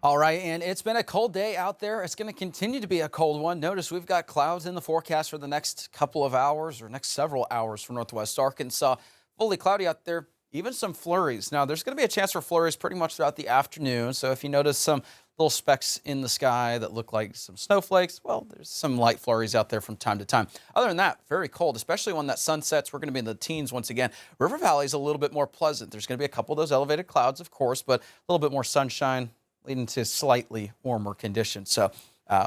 All right, and it's been a cold day out there. It's going to continue to be a cold one. Notice we've got clouds in the forecast for the next couple of hours or next several hours for Northwest Arkansas. Fully cloudy out there, even some flurries. Now, there's going to be a chance for flurries pretty much throughout the afternoon. So if you notice some little specks in the sky that look like some snowflakes, well, there's some light flurries out there from time to time. Other than that, very cold, especially when that sun sets. We're going to be in the teens once again. River Valley is a little bit more pleasant. There's going to be a couple of those elevated clouds, of course, but a little bit more sunshine, leading to slightly warmer conditions. So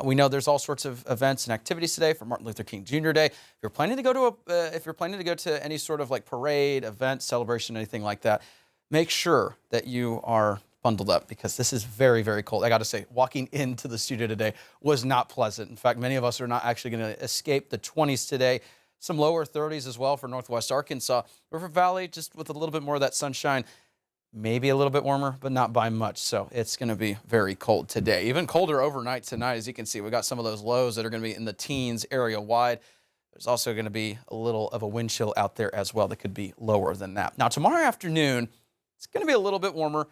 we know there's all sorts of events and activities today for Martin Luther King Jr. Day. If you're planning to go to any sort of like parade, event, celebration, anything like that, make sure that you are bundled up because this is very, very cold. I got to say, walking into the studio today was not pleasant. In fact, many of us are not actually going to escape the 20s today. Some lower 30s as well for Northwest Arkansas. River Valley, just with a little bit more of that sunshine. Maybe a little bit warmer, but not by much. So it's going to be very cold today. Even colder overnight tonight, as you can see. We got some of those lows that are going to be in the teens area wide. There's also going to be a little of a wind chill out there as well that could be lower than that. Now, tomorrow afternoon, it's going to be a little bit warmer.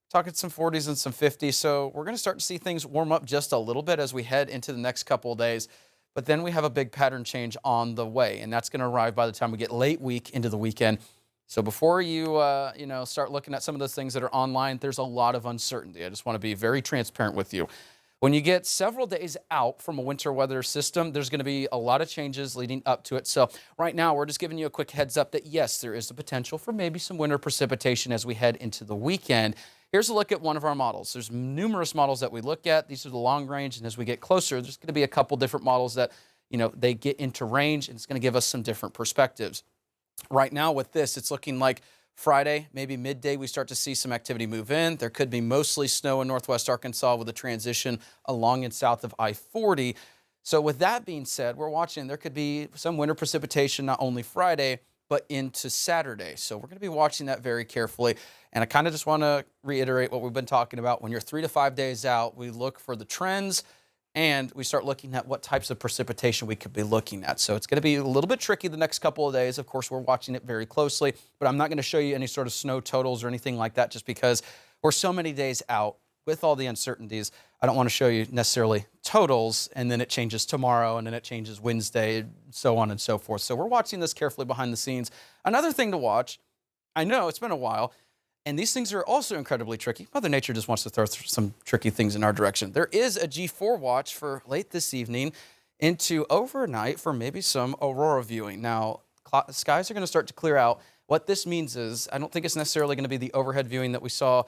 Talking some 40s and some 50s. So we're going to start to see things warm up just a little bit as we head into the next couple of days. But then we have a big pattern change on the way, and that's going to arrive by the time we get late week into the weekend. So before you, start looking at some of those things that are online, there's a lot of uncertainty. I just want to be very transparent with you. When you get several days out from a winter weather system, there's going to be a lot of changes leading up to it. So right now, we're just giving you a quick heads up that, yes, there is the potential for maybe some winter precipitation as we head into the weekend. Here's a look at one of our models. There's numerous models that we look at. These are the long range, and as we get closer, there's going to be a couple different models that, they get into range, and it's going to give us some different perspectives. Right now with this, it's looking like Friday, maybe midday, we start to see some activity move in. There could be mostly snow in Northwest Arkansas with a transition along and south of I-40. So with that being said, we're watching. There could be some winter precipitation not only Friday, but into Saturday. So we're going to be watching that very carefully. And I kind of just want to reiterate what we've been talking about. When you're 3 to 5 days out, we look for the trends, and we start looking at what types of precipitation we could be looking at. So it's going to be a little bit tricky the next couple of days. Of course, we're watching it very closely, but I'm not going to show you any sort of snow totals or anything like that just because we're so many days out with all the uncertainties. I don't want to show you necessarily totals, and then it changes tomorrow, and then it changes Wednesday, so on and so forth. So we're watching this carefully behind the scenes. Another thing to watch, I know it's been a while, and these things are also incredibly tricky. Mother Nature just wants to throw some tricky things in our direction. There is a G4 watch for late this evening into overnight for maybe some aurora viewing. Now, skies are going to start to clear out. What this means is I don't think it's necessarily going to be the overhead viewing that we saw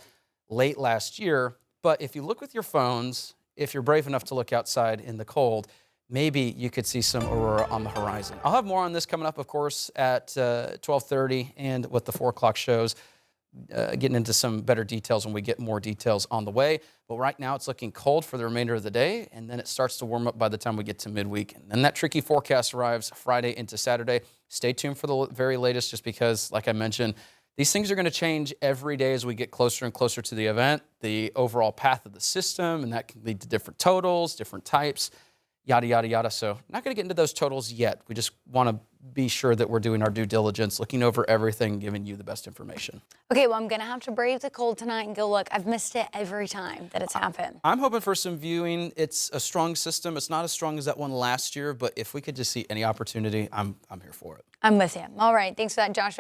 late last year. But if you look with your phones, if you're brave enough to look outside in the cold, maybe you could see some aurora on the horizon. I'll have more on this coming up, of course, at 12:30 and what the 4 o'clock shows. Getting into some better details when we get more details on the way. But right now it's looking cold for the remainder of the day, and then it starts to warm up by the time we get to midweek. And then that tricky forecast arrives Friday into Saturday. Stay tuned for the very latest just because, like I mentioned, these things are going to change every day as we get closer and closer to the event, the overall path of the system, and that can lead to different totals, different types, yada, yada, yada. So not going to get into those totals yet. We just want to be sure that we're doing our due diligence, looking over everything, giving you the best information. Okay, well, I'm going to have to brave the cold tonight and go look. I've missed it every time that it's happened. I'm hoping for some viewing. It's a strong system. It's not as strong as that one last year, but if we could just see any opportunity, I'm here for it. I'm with you. All right, thanks for that, Joshua.